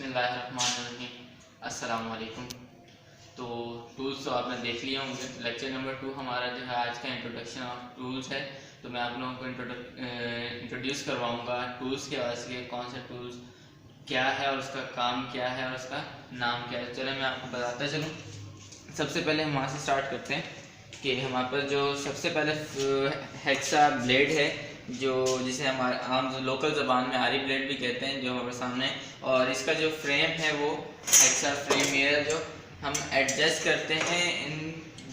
बिस्मिल्लाहिर्रहमानिर्रहीम अस्सलाम वालेकुम। तो टूल्स तो आपने देख लिया होंगे। लेक्चर नंबर 2 हमारा जो है आज का इंट्रोडक्शन ऑफ टूल्स है। तो मैं आप लोगों को इंट्रोड्यूस करवाऊंगा टूल्स के वास्ते के कौन सा टूल्स क्या है और उसका काम क्या है और उसका नाम क्या है। चलो मैं आपको बताता चलूँ। सबसे पहले हम वहाँ से स्टार्ट करते हैं कि हमारे पास जो सबसे पहले हेक्सा ब्लेड है, जो जिसे हमारे आम लोकल ज़बान में आरी ब्लेड भी कहते हैं, जो हमारे सामने। और इसका जो फ्रेम है वो हेक्सा फ्रेम है, जो हम एडजस्ट करते हैं इन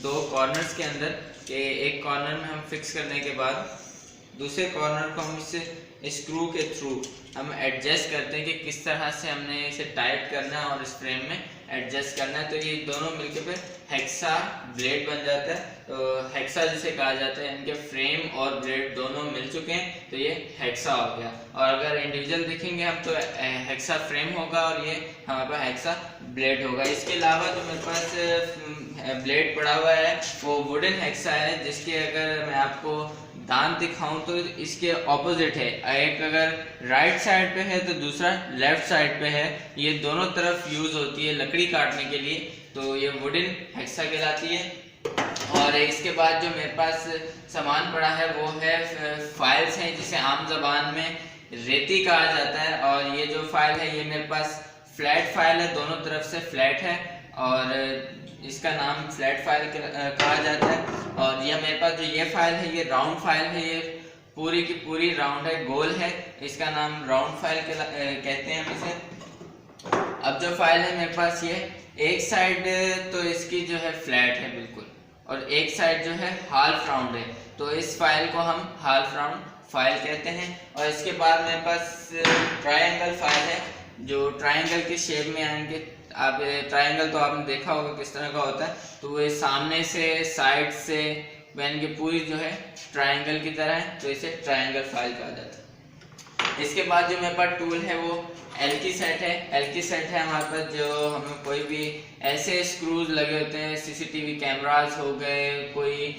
दो कॉर्नर्स के अंदर, कि एक कॉर्नर में हम फिक्स करने के बाद दूसरे कॉर्नर को हम इसे स्क्रू के थ्रू हम एडजस्ट करते हैं कि किस तरह से हमने इसे टाइट करना है और इस फ्रेम में एडजस्ट करना है। तो ये दोनों मिलकर फिर हेक्सा ब्लेड बन जाता है। तो हेक्सा जिसे कहा जाता है, इनके फ्रेम और ब्लेड दोनों मिल चुके हैं तो ये हेक्सा हो गया। और अगर इंडिविजुअल देखेंगे हम तो हेक्सा फ्रेम होगा और ये हमारे पास हेक्सा ब्लेड होगा। इसके अलावा जो मेरे पास ब्लेड पड़ा हुआ है वो वुडन हेक्सा है, जिसके अगर मैं आपको दांत दिखाऊं तो इसके ऑपोजिट है। एक अगर राइट साइड पे है तो दूसरा लेफ्ट साइड पे है। ये दोनों तरफ यूज होती है लकड़ी काटने के लिए, तो ये वुडन हेक्सा कहलाती है। और इसके बाद जो मेरे पास सामान पड़ा है वो है फाइल्स हैं, जिसे आम जबान में रेती कहा जाता है। और ये जो फाइल है ये मेरे पास फ्लैट फाइल है, दोनों तरफ से फ्लैट है और इसका नाम फ्लैट फाइल कहा जाता है। और यह मेरे पास जो ये फाइल है ये राउंड फाइल है, ये पूरी की पूरी राउंड है, गोल है, इसका नाम राउंड फाइल कहते हैं हम इसे। अब जो फाइल है मेरे पास ये एक साइड तो इसकी जो है फ्लैट है बिल्कुल, और एक साइड जो है हाफ राउंड है, तो इस फाइल को हम हाफ राउंड फाइल कहते हैं। और इसके बाद मेरे पास ट्रायंगल फाइल है, जो ट्रायंगल के शेप में आएंगे। आप ट्रायंगल तो आपने देखा होगा किस तरह का होता है, तो वो सामने से साइड से यानी कि पूरी जो है ट्रायंगल की तरह है, तो इसे ट्रायंगल फाइल कहा जाता है। इसके बाद जो मेरे पास टूल है वो एल्की सेट है। एल्की सेट है हमारे पास, जो हमें कोई भी ऐसे स्क्रूज लगे होते हैं, सीसीटीवी कैमरास हो गए, कोई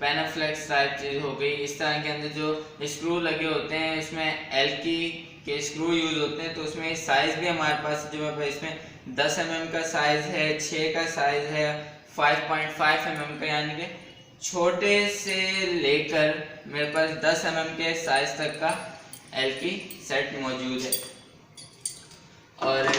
पेनाफ्लेक्स टाइप चीज हो गई, इस तरह के अंदर जो स्क्रू लगे होते हैं इसमें एल्की के स्क्रू यूज होते हैं। तो उसमें साइज भी हमारे पास जो है इसमें 10 mm का साइज है, 6 का साइज है, 5.5 mm का, यानी कि छोटे से लेकर मेरे पास 10 mm के साइज तक का एल्की सेट मौजूद है। और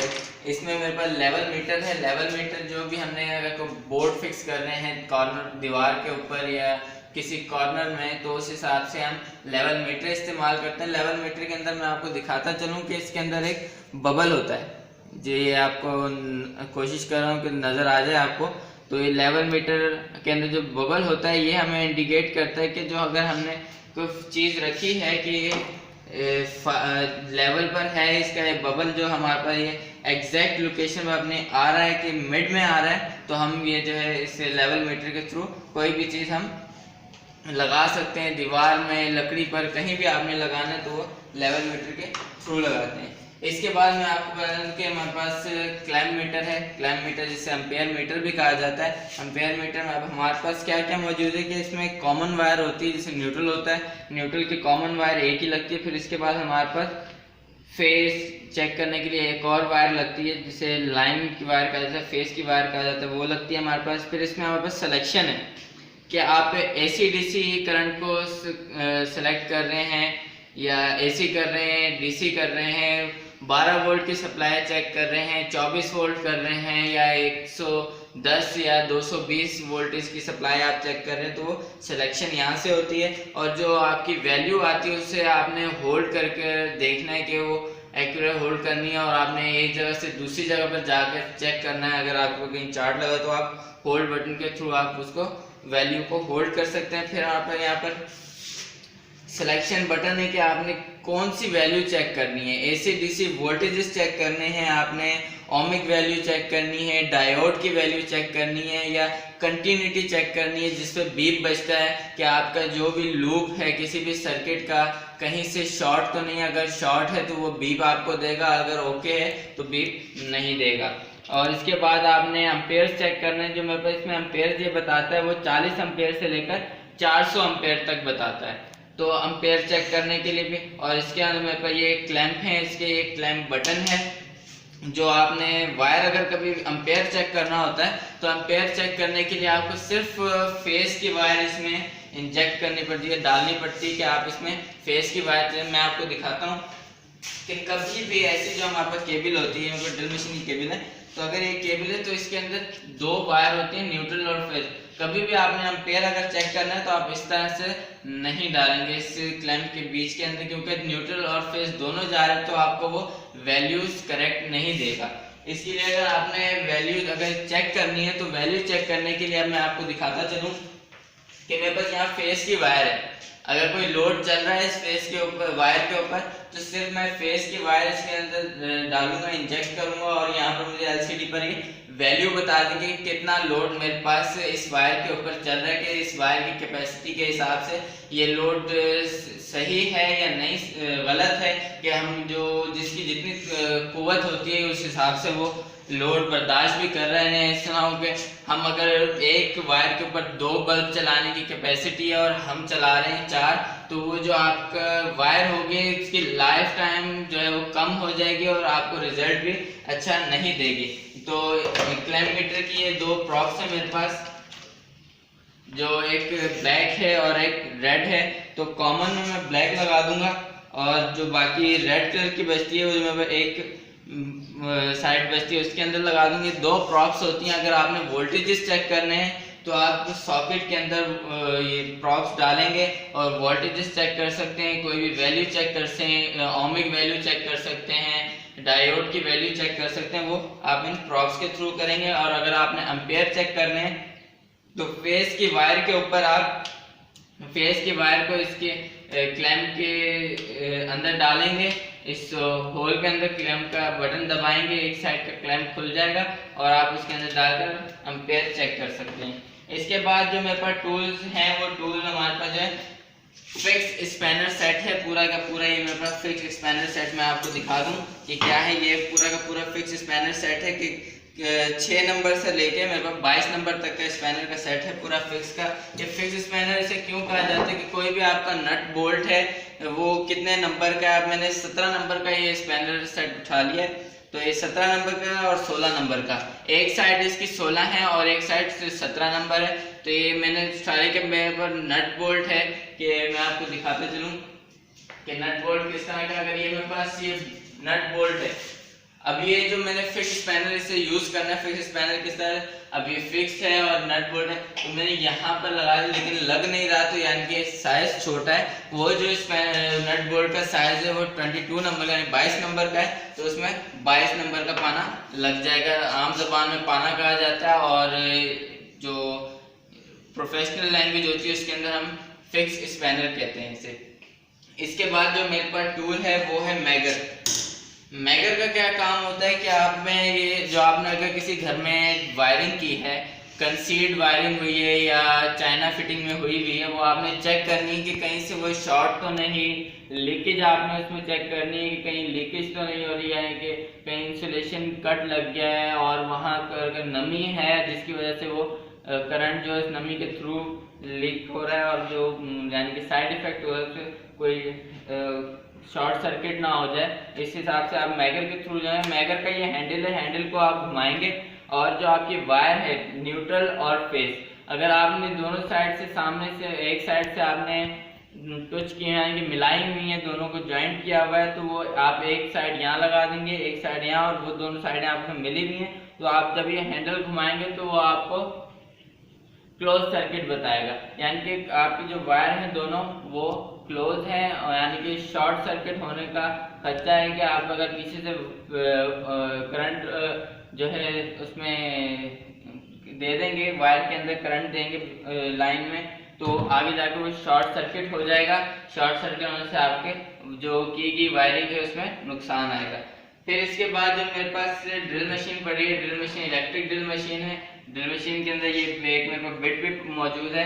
इसमें मेरे पास लेवल मीटर है। लेवल मीटर जो भी हमने अगर बोर्ड फिक्स कर रहे हैं कॉर्नर दीवार के ऊपर या किसी कॉर्नर में, तो उस हिसाब से हम लेवल मीटर इस्तेमाल करते हैं। लेवल मीटर के अंदर मैं आपको दिखाता चलूँ कि इसके अंदर एक बबल होता है, ये आपको कोशिश कर रहा हूँ कि नज़र आ जाए आपको। तो ये लेवल मीटर के अंदर जो बबल होता है ये हमें इंडिकेट करता है कि जो अगर हमने कोई चीज़ रखी है कि लेवल पर है, इसका ये बबल जो हमारे पास ये एग्जैक्ट लोकेशन में अपने आ रहा है कि मिड में आ रहा है, तो हम ये जो है इस लेवल मीटर के थ्रू कोई भी चीज़ हम लगा सकते हैं। दीवार में, लकड़ी पर, कहीं भी आपने लगाना है तो वो लेवल मीटर के थ्रू लगाते हैं। इसके बाद मैं आपको बता दूं कि हमारे पास क्लैम्प मीटर है। क्लैम्प मीटर जिसे एम्पेयर मीटर भी कहा जाता है। एम्पेयर मीटर में अब हमारे पास क्या क्या मौजूद है कि इसमें कॉमन वायर होती है, जैसे न्यूट्रल होता है, न्यूट्रल की कॉमन वायर एक ही लगती है। फिर इसके बाद हमारे पास फेस चेक करने के लिए एक और वायर लगती है, जिसे लाइन की वायर कहा जाता है, फेस की वायर कहा जाता है, वो लगती है हमारे पास। फिर इसमें हमारे पास सिलेक्शन है कि आप AC DC करंट को सेलेक्ट कर रहे हैं या AC कर रहे हैं, DC कर रहे हैं, 12 वोल्ट की सप्लाई चेक कर रहे हैं, 24 वोल्ट कर रहे हैं, या 110 या 220 वोल्टेज की सप्लाई आप चेक कर रहे हैं, तो वो सिलेक्शन यहाँ से होती है। और जो आपकी वैल्यू आती है उससे आपने होल्ड करके देखना है कि वो एक्यूरेट होल्ड करनी है, और आपने एक जगह से दूसरी जगह पर जाकर चेक करना है। अगर आपको कहीं चार्ट लगा तो आप होल्ड बटन के थ्रू आप उसको वैल्यू को होल्ड कर सकते हैं। फिर आप यहाँ पर सिलेक्शन बटन है कि आपने कौन सी वैल्यू चेक करनी है। AC DC वोल्टेजेस चेक करने हैं आपने, ओमिक वैल्यू चेक करनी है, डायोड की वैल्यू चेक करनी है, या कंटिन्यूटी चेक करनी है जिसपे बीप बजता है कि आपका जो भी लूप है किसी भी सर्किट का कहीं से शॉर्ट तो नहीं। अगर शॉर्ट है तो वो बीप आपको देगा, अगर ओके है तो बीप नहीं देगा। और इसके बाद आपने एम्पेयर्स चेक करना है। जो मेरे पास इसमें एम्पेयर्स ये बताता है वो 40 एम्पेयर से लेकर 400 एम्पेयर तक बताता है, तो एम्पेयर चेक करने के लिए भी। और इसके अंदर मेरे पास ये क्लैंप है, इसके एक क्लैंप बटन है जो आपने वायर अगर कभी एम्पेयर चेक करना होता है तो एम्पेयर चेक करने के लिए आपको सिर्फ फेस की वायर इसमें इंजेक्ट करनी पड़ती है, डालनी पड़ती है कि आप इसमें फेस की वायर। मैं आपको दिखाता हूँ कि कभी भी ऐसी जो हमारे पास केबल होती है, ड्रिल मशीन की केबल है, तो अगर ये केबल है तो इसके अंदर दो वायर होती है, न्यूट्रल और फेज। कभी भी आपने एम्पेयर अगर चेक करना है तो आप इस तरह से नहीं डालेंगे इस क्लैंप के बीच के अंदर, क्योंकि न्यूट्रल और फेज दोनों जा रहे हैं तो आपको वो वैल्यूज करेक्ट नहीं देगा। इसके लिए अगर आपने वैल्यूज अगर चेक करनी है तो वैल्यू चेक करने के लिए मैं आपको दिखाता चलूँ कि मेरे पास यहाँ फेस की वायर है। अगर कोई लोड चल रहा है इस फेस के ऊपर, वायर के ऊपर, तो सिर्फ मैं फेस की वायर इसके अंदर डालूंगा, इंजेक्ट करूंगा और यहाँ पर मुझे एलसीडी पर ये वैल्यू बता देंगे कितना लोड मेरे पास इस वायर के ऊपर चल रहा है, कि इस वायर की कैपेसिटी के हिसाब से ये लोड सही है या नहीं, गलत है, कि हम जो जिसकी जितनी कुव्वत होती है उस हिसाब से वो लोड बर्दाश्त भी कर रहे हैं। इस तरह के हम अगर एक वायर के ऊपर 2 बल्ब चलाने की कैपेसिटी है और हम चला रहे हैं 4, तो वो जो आपका वायर होगी इसकी लाइफ टाइम जो है वो कम हो जाएगी और आपको रिजल्ट भी अच्छा नहीं देगी। तो क्लैंप मीटर की ये 2 प्रॉप्स है मेरे पास, जो एक ब्लैक है और एक रेड है। तो कॉमन में मैं ब्लैक लगा दूंगा और जो बाकी रेड कलर की बचती है वो मैं एक साइड बचती है उसके अंदर लगा दूंगी। 2 प्रॉप्स होती हैं। अगर आपने वोल्टेजेस चेक करने हैं तो आप सॉकेट के अंदर ये प्रॉप्स डालेंगे और वोल्टेजेस चेक कर सकते हैं, कोई भी वैल्यू चेक कर सकते हैं, ओमिक वैल्यू चेक कर सकते हैं, डायोड की वैल्यू चेक कर सकते हैं, वो आप इन प्रॉप्स के थ्रू करेंगे। और अगर आपने एम्पेयर चेक करने हैं तो फेस की वायर के ऊपर आप फेस की वायर को इसके क्लैंप के अंदर डालेंगे, इस होल के अंदर क्लैंप का बटन दबाएंगे, एक साइड का क्लैंप खुल जाएगा और आप उसके अंदर डालकर एम्पेयर चेक कर सकते हैं। इसके बाद जो मेरे पास टूल्स हैं वो टूल हमारे पास जो है फिक्स स्पैनर सेट है, पूरा का पूरा ये मेरे पास फिक्स स्पैनर सेट मैं आपको दिखा दूं कि क्या है। ये पूरा का पूरा फिक्स स्पैनर सेट है कि 6 नंबर से लेके मेरे पास 22 नंबर तक का स्पैनर का सेट है पूरा फिक्स का। ये फिक्स स्पैनर इसे क्यों कहा जाता है कि कोई भी आपका नट बोल्ट है वो कितने नंबर का है, मैंने 17 नंबर का ये स्पैनर सेट उठा लिया है। तो ये 17 नंबर का और 16 नंबर का, एक साइड इसकी 16 है और एक साइड से 17 नंबर है। तो ये मैंने उठा लिया कि मेरे पर नट बोल्ट है, कि मैं आपको दिखाते चलूँ कि नट बोल्ट किस तरह का। अगर ये मेरे पास ये नट बोल्ट है, अब ये जो मैंने फिक्स स्पैनर इसे यूज करना है, फिक्स स्पैनर किस तरह, अब ये फिक्स है और नट बोल्ट है, तो मैंने यहाँ पर लगाया लेकिन लग नहीं रहा, तो यानी कि साइज छोटा है। वो जो नट बोल्ट का साइज है वो 22 नंबर यानी 22 नंबर का है, तो उसमें 22 नंबर का पाना लग जाएगा। आम जबान में पाना कहा जाता है और जो प्रोफेशनल लैंग्वेज होती है उसके अंदर हम फिक्स स्पैनर कहते हैं इसे। इसके बाद जो मेरे पास टूल है वो है मैगर। मैगर का क्या काम होता है कि आप में ये जो आपने अगर किसी घर में वायरिंग की है, कंसील्ड वायरिंग हुई है या चाइना फिटिंग में हुई हुई है, वो आपने चेक करनी है कि कहीं से वो शॉर्ट तो नहीं, लीकेज आपने उसमें चेक करनी है कि कहीं लीकेज तो नहीं हो रही है, कि कहीं इंसुलेशन कट लग गया है और वहाँ अगर नमी है जिसकी वजह से वो करंट जो इस नमी के थ्रू लीक हो रहा है और जो यानी कि साइड इफेक्ट हो रहा है, कोई शॉर्ट सर्किट ना हो जाए, इस हिसाब से आप मैगर के थ्रू जो है, मैगर का ये हैंडल है, हैंडल को आप घुमाएंगे और जो आपकी वायर है न्यूट्रल और फेस, अगर आपने दोनों साइड से सामने से एक साइड से आपने टच किए हैं कि मिलाई हुई है, दोनों को ज्वाइंट किया हुआ है, तो वो आप एक साइड यहाँ लगा देंगे, एक साइड यहाँ, और वो दोनों साइडें आपको मिली हुई हैं, तो आप जब ये हैंडल घुमाएंगे तो वो आपको क्लोज सर्किट बताएगा, यानी कि आपकी जो वायर है दोनों वो क्लोज है, यानी कि शॉर्ट सर्किट होने का खतरा है कि आप अगर पीछे से करंट जो है उसमें दे देंगे, वायर के अंदर करंट देंगे लाइन में, तो आगे जाकर वो शॉर्ट सर्किट हो जाएगा। शॉर्ट सर्किट होने से आपके जो की वायरिंग है उसमें नुकसान आएगा। फिर इसके बाद जो मेरे पास ड्रिल मशीन पड़ी है, drill machine electric drill machine है। ड्रिल मशीन के अंदर ये एक मेरे पास बिट भी मौजूद है,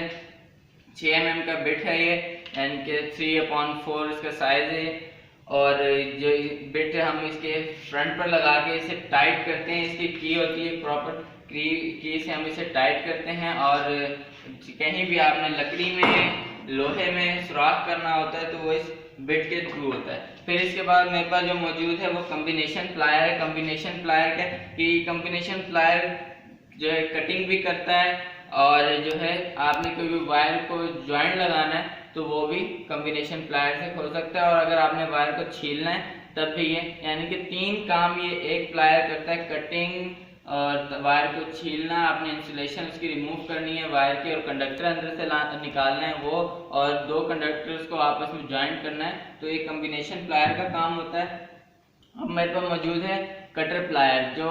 6 mm का बिट है ये, यानी कि 3/4 इसका साइज है, और जो बिट हम इसके फ्रंट पर लगा के इसे टाइट करते हैं, इसकी की होती है प्रॉपर की से हम इसे टाइट करते हैं, और कहीं भी आपने लकड़ी में लोहे में सुराख करना होता है तो वो इस बिट के थ्रू होता है। फिर इसके बाद मेरे पास जो मौजूद है वो कॉम्बिनेशन प्लायर है। कॉम्बिनेशन प्लायर क्या कि कॉम्बिनेशन प्लायर जो है कटिंग भी करता है और जो है आपने कोई भी वायर को ज्वाइंट लगाना है तो वो भी कॉम्बिनेशन प्लायर से हो सकता है, और अगर आपने वायर को छीलना है तब भी ये, यानी कि 3 काम ये एक प्लायर करता है, कटिंग और वायर को छीलना, आपने इंसुलेशन उसकी रिमूव करनी है वायर की, और कंडक्टर अंदर से निकालना है वो, और 2 कंडक्टर्स को आपस में ज्वाइंट करना है, तो ये कॉम्बिनेशन प्लायर का काम होता है। अब मेरे पास मौजूद है कटर प्लायर जो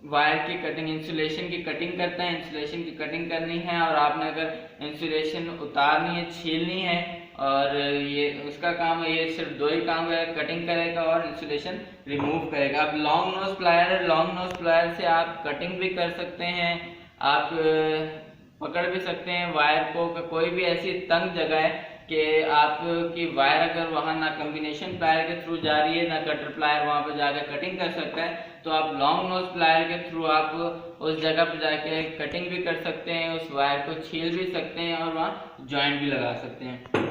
वायर की कटिंग, इंसुलेशन की कटिंग करता है। इंसुलेशन की कटिंग करनी है और आपने अगर इंसुलेशन उतारनी है, छीलनी है, और ये उसका काम है, ये सिर्फ 2 ही काम है, कटिंग करेगा और इंसुलेशन रिमूव करेगा। अब लॉन्ग नोज प्लायर है, लॉन्ग नोज प्लायर से आप कटिंग भी कर सकते हैं, आप पकड़ भी सकते हैं वायर को, कोई भी ऐसी तंग जगह है कि आपकी वायर अगर वहाँ ना कॉम्बिनेशन प्लायर के थ्रू जा रही है ना कटर प्लायर वहाँ पर जाकर कटिंग कर सकता है, तो आप लॉन्ग नोज प्लायर के थ्रू आप उस जगह पर जाके कटिंग भी कर सकते हैं, उस वायर को छील भी सकते हैं और वहाँ जॉइंट भी लगा सकते हैं।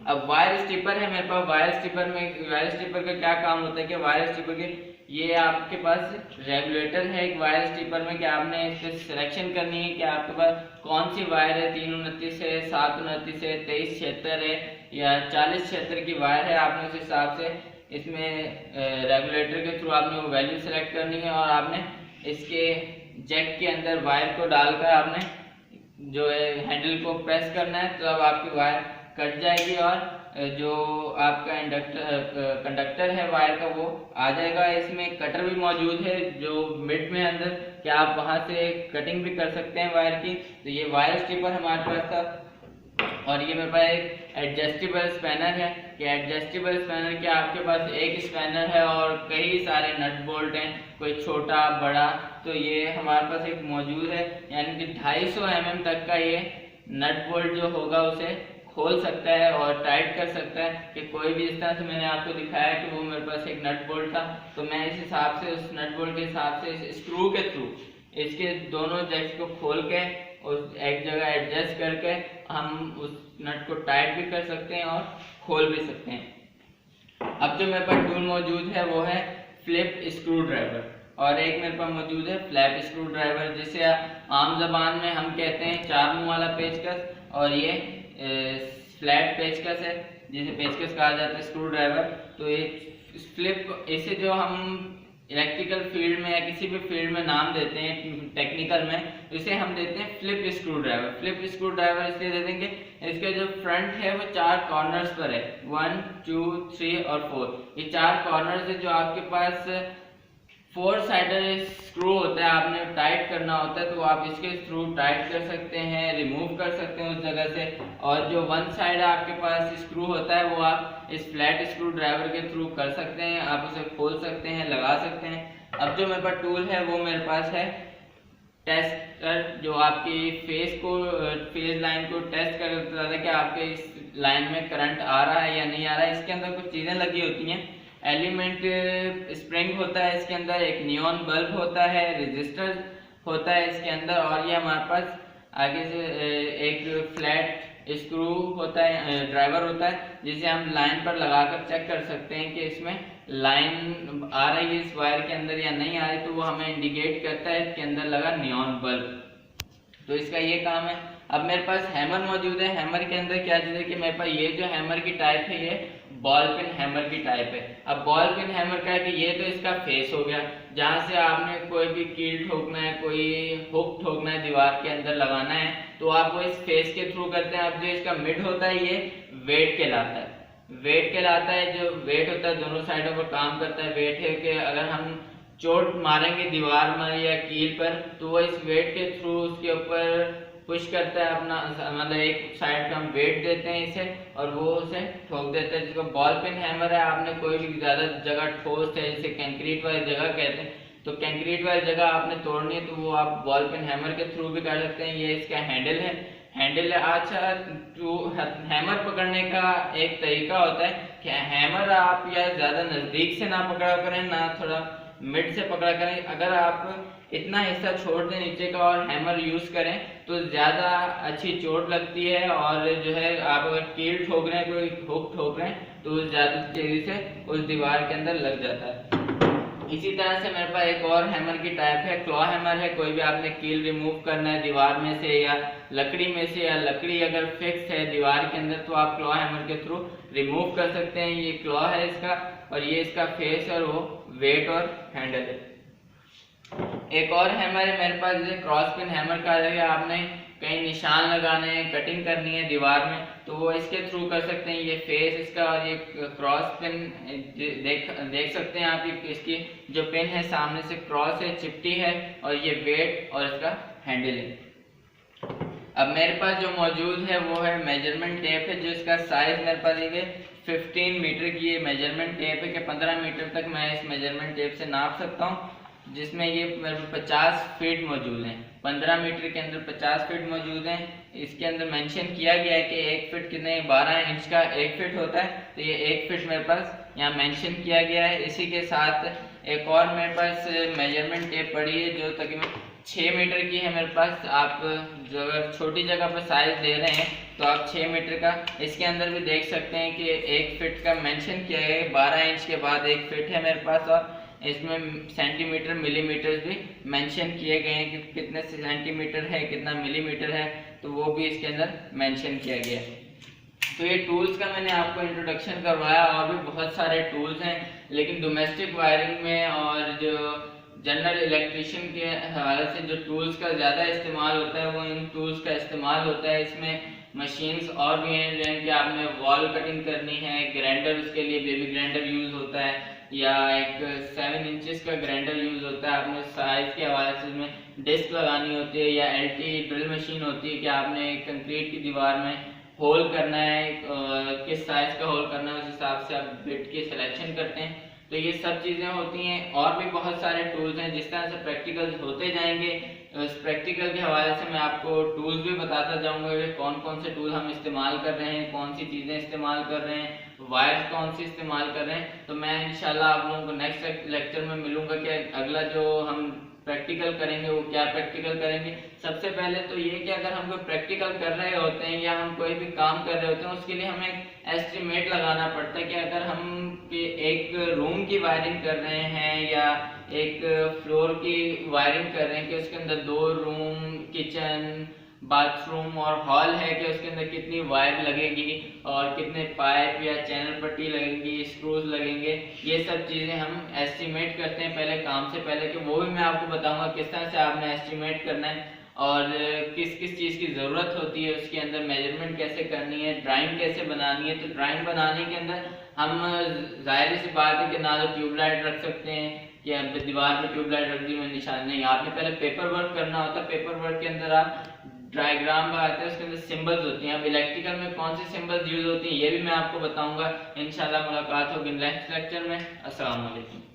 अब वायर स्ट्रिपर है मेरे पास। वायर स्ट्रिपर का क्या काम होता है कि वायर स्ट्रिपर के ये आपके पास रेगुलेटर है एक वायर स्ट्रिपर में कि आपने इसके सिलेक्शन करनी है कि आपके पास कौन सी वायर है, 329 है, 729 है, 2376 है या 4076 की वायर है। आपने उस हिसाब से इसमें रेगुलेटर के थ्रू आपने वो वैल्यू सेलेक्ट करनी है और आपने इसके जैक के अंदर वायर को डालकर आपने जो है हैंडल को प्रेस करना है, तो अब आपकी वायर कट जाएगी और जो आपका कंडक्टर है वायर का वो आ जाएगा। इसमें कटर भी मौजूद है जो मिड में अंदर कि आप वहां से कटिंग भी कर सकते हैं वायर की। तो ये वायर स्ट्रिपर हमारे पास था। और ये मेरे पास एक एडजस्टेबल स्पैनर है कि एडजस्टेबल स्पैनर के आपके पास एक स्पैनर है और कई सारे नट बोल्ट हैं, कोई छोटा बड़ा, तो ये हमारे पास एक मौजूद है, यानी कि 250 mm तक का ये नट बोल्ट जो होगा उसे खोल सकता है और टाइट कर सकता है। कि कोई भी इस तरह से मैंने आपको दिखाया कि वो मेरे पास एक नट बोल्ट था, तो मैं इस हिसाब से उस नट बोल्ट के हिसाब से इस स्क्रू के थ्रू इसके दोनों जैक्स को खोल के उस एक जगह एडजस्ट करके हम उस नट को टाइट भी कर सकते हैं और खोल भी सकते हैं। अब जो मेरे पास टूल मौजूद है वो है फ्लिप स्क्रू ड्राइवर, और एक मेरे पास मौजूद है फ्लैप स्क्रू ड्राइवर, जिसे आम जबान में हम कहते हैं 4 मुंह वाला पेचकस, और ये फ्लैट पेचकस है जिसे पेचकस कहा जाता है स्क्रू ड्राइवर। तो ये फ्लिप, इसे जो हम इलेक्ट्रिकल फील्ड में या किसी भी फील्ड में नाम देते हैं टेक्निकल में, इसे हम देते हैं flip screw driver. Flip screw driver इसलिए दे देंगे इसके जो फ्रंट है वो 4 कॉर्नर्स पर है, 1 2 3 और 4, ये 4 कॉर्नर्स है जो आपके पास 4 साइडेड स्क्रू होता है, आपने टाइट करना होता है, तो आप इसके थ्रू टाइट कर सकते हैं, रिमूव कर सकते हैं उस जगह से। और जो 1 साइड आपके पास स्क्रू होता है वो आप इस फ्लैट स्क्रू ड्राइवर के थ्रू कर सकते हैं, आप उसे खोल सकते हैं, लगा सकते हैं। अब जो मेरे पास टूल है वो मेरे पास है टेस्टर, जो आपकी फेज लाइन को टेस्ट करता है कि आपके इस लाइन में करंट आ रहा है या नहीं आ रहा है। इसके अंदर कुछ चीज़ें लगी होती हैं, एलिमेंट स्प्रिंग होता है इसके अंदर, एक नियॉन बल्ब होता है, रेजिस्टर होता है इसके अंदर, और ये हमारे पास आगे से एक फ्लैट स्क्रू होता है, ड्राइवर होता है, जिसे हम लाइन पर लगाकर चेक कर सकते हैं कि इसमें लाइन आ रही है इस वायर के अंदर या नहीं आ रही, तो वो हमें इंडिकेट करता है इसके अंदर लगा नियॉन बल्ब। तो इसका ये काम है। अब मेरे पास हैमर मौजूद है। हैमर के अंदर क्या चीज़ है कि मेरे पास ये जो हैमर की टाइप है ये बॉल पिन हैमर की टाइप है। अब बॉल पिन हैमर का है कि ये तो इसका फेस हो गया, जहाँ से आपने कोई भी कील ठोकना है, कोई हुक ठोकना है, दीवार के अंदर लगाना है, तो आप वो इस फेस के थ्रू करते हैं। अब जो इसका मिड होता है ये वेट कहलाता है, वेट कहलाता है। जो वेट होता है दोनों साइडों पर काम करता है। वेट है कि अगर हम चोट मारेंगे दीवार में या कील पर, तो वो इस वेट के थ्रू उसके ऊपर पुश करता है अपना, मतलब एक साइड का हम वेट देते हैं इसे और वो उसे ठोक देता है, जिसको बॉल पिन हैमर है। आपने कोई भी ज़्यादा जगह ठोस है, जिसे कंक्रीट वाली जगह कहते हैं, तो कंक्रीट वाली जगह आपने तोड़नी है तो वो आप बॉल पिन हैमर के थ्रू भी कर सकते हैं। ये इसका हैंडल है, हैंडल है। अच्छा, तो हैमर पकड़ने का एक तरीका होता है कि हैमर आप या ज़्यादा नज़दीक से ना पकड़ा करें, ना थोड़ा मिड से पकड़ा करें। अगर आप इतना हिस्सा छोड़ दें नीचे का और हैमर यूज करें तो ज्यादा अच्छी चोट लगती है, और जो है आप अगर कील ठोक रहे हैं, कोई हुक ठोक रहे हैं तो ज्यादा तेजी से उस दीवार के अंदर लग जाता है। इसी तरह से मेरे पास एक और हैमर की टाइप है, क्लॉ हैमर है। कोई भी आपने कील रिमूव करना है दीवार में से या लकड़ी में से, या लकड़ी अगर फिक्स है दीवार के अंदर तो आप क्लॉ हैमर के थ्रू रिमूव कर सकते हैं। ये क्लॉ है इसका, और ये इसका फेस और वो वेट और हैंडल है। एक और हैमर है मेरे पास, जिसे क्रॉस पिन हैमर कहा जाएगा। आपने कहीं निशान लगाने हैं, कटिंग करनी है दीवार में, तो वो इसके थ्रू कर सकते हैं। ये फेस इसका और ये क्रॉस पिन देख सकते हैं आप। इसकी जो पिन है सामने से क्रॉस है, चिपटी है, और ये वेट और इसका हैंडल है। अब मेरे पास जो मौजूद है वो है मेजरमेंट टेप है, जो इसका साइज मेरे पास ये 15 मीटर की ये मेजरमेंट टेप है कि 15 मीटर तक मैं इस मेजरमेंट टेप से नाप सकता हूँ, जिसमें ये मेरे पास 50 फीट मौजूद हैं। 15 मीटर के अंदर 50 फीट मौजूद हैं। इसके अंदर मेंशन किया गया है कि 1 फीट कितने 12 इंच का 1 फीट होता है, तो ये 1 फीट मेरे पास यहाँ मेंशन किया गया है। इसी के साथ एक और मेरे पास मेजरमेंट टेप पड़ी है जो तकरीबन 6 मीटर की है मेरे पास। आप जो अगर छोटी जगह पर साइज दे रहे हैं तो आप 6 मीटर का, इसके अंदर भी देख सकते हैं कि 1 फीट का मेंशन किया गया है। 12 इंच के बाद 1 फीट है मेरे पास, और इसमें सेंटीमीटर मिलीमीटर भी मेंशन किए गए हैं कि कितने सेंटीमीटर है, कितना मिलीमीटर है, तो वो भी इसके अंदर मेंशन किया गया है। तो ये टूल्स का मैंने आपको इंट्रोडक्शन करवाया। और भी बहुत सारे टूल्स हैं, लेकिन डोमेस्टिक वायरिंग में और जो जनरल इलेक्ट्रिशियन के हवाले से जो टूल्स का ज़्यादा इस्तेमाल होता है वो इन टूल्स का इस्तेमाल होता है। इसमें मशीन्स और भी हैं, जैसे कि आपने वॉल कटिंग करनी है, ग्राइंडर, उसके लिए बेबी ग्राइंडर यूज़ होता है, या एक 7 इंचेस का ग्राइंडर यूज़ होता है। आपने साइज़ के हवाले से इसमें डिस्क लगानी होती है, या LT ड्रिल मशीन होती है कि आपने कंक्रीट की दीवार में होल करना है, किस साइज़ का होल करना है उस हिसाब से आप बिट की सिलेक्शन करते हैं। तो ये सब चीज़ें होती हैं। और भी बहुत सारे टूल्स हैं। जिस तरह से प्रैक्टिकल्स होते जाएंगे, उस प्रैक्टिकल के हवाले से मैं आपको टूल्स भी बताता जाऊंगा कि कौन कौन से टूल हम इस्तेमाल कर रहे हैं, कौन सी चीज़ें इस्तेमाल कर रहे हैं, वायर्स कौन सी इस्तेमाल कर रहे हैं। तो मैं इंशाल्लाह आप लोगों को नेक्स्ट लेक्चर में मिलूंगा कि अगला जो हम प्रैक्टिकल करेंगे वो क्या प्रैक्टिकल करेंगे। सबसे पहले तो ये कि अगर हम कोई प्रैक्टिकल कर रहे होते हैं या हम कोई भी काम कर रहे होते हैं, उसके लिए हमें एस्टिमेट लगाना पड़ता है कि अगर हम एक रूम की वायरिंग कर रहे हैं या एक फ्लोर की वायरिंग कर रहे हैं कि उसके अंदर 2 रूम, किचन, बाथरूम और हॉल है, कि उसके अंदर कितनी वायर लगेगी और कितने पाइप या चैनल पट्टी लगेगी, स्क्रूज लगेंगे, ये सब चीज़ें हम एस्टिमेट करते हैं पहले काम से पहले। कि वो भी मैं आपको बताऊंगा किस तरह से आपने एस्टिमेट करना है और किस किस चीज़ की ज़रूरत होती है, उसके अंदर मेजरमेंट कैसे करनी है, ड्राइंग कैसे बनानी है। तो ड्राइंग बनाने के अंदर हम जाहिर सी बात है कि ना तो ट्यूबलाइट रख सकते हैं कि अब दीवार पे ट्यूबलाइट रख दी, मैं निशान नहीं। आपने पहले पेपर वर्क करना होता है। पेपर वर्क के अंदर आप डायग्राम बनाते हैं, उसके अंदर सिंबल्स होती हैं। अब इलेक्ट्रिकल में कौन सी सिंबल्स यूज होती हैं ये भी मैं आपको बताऊंगा। इंशाल्लाह मुलाकात होगी नेक्स्ट लेक्चर में। अस्सलाम वालेकुम।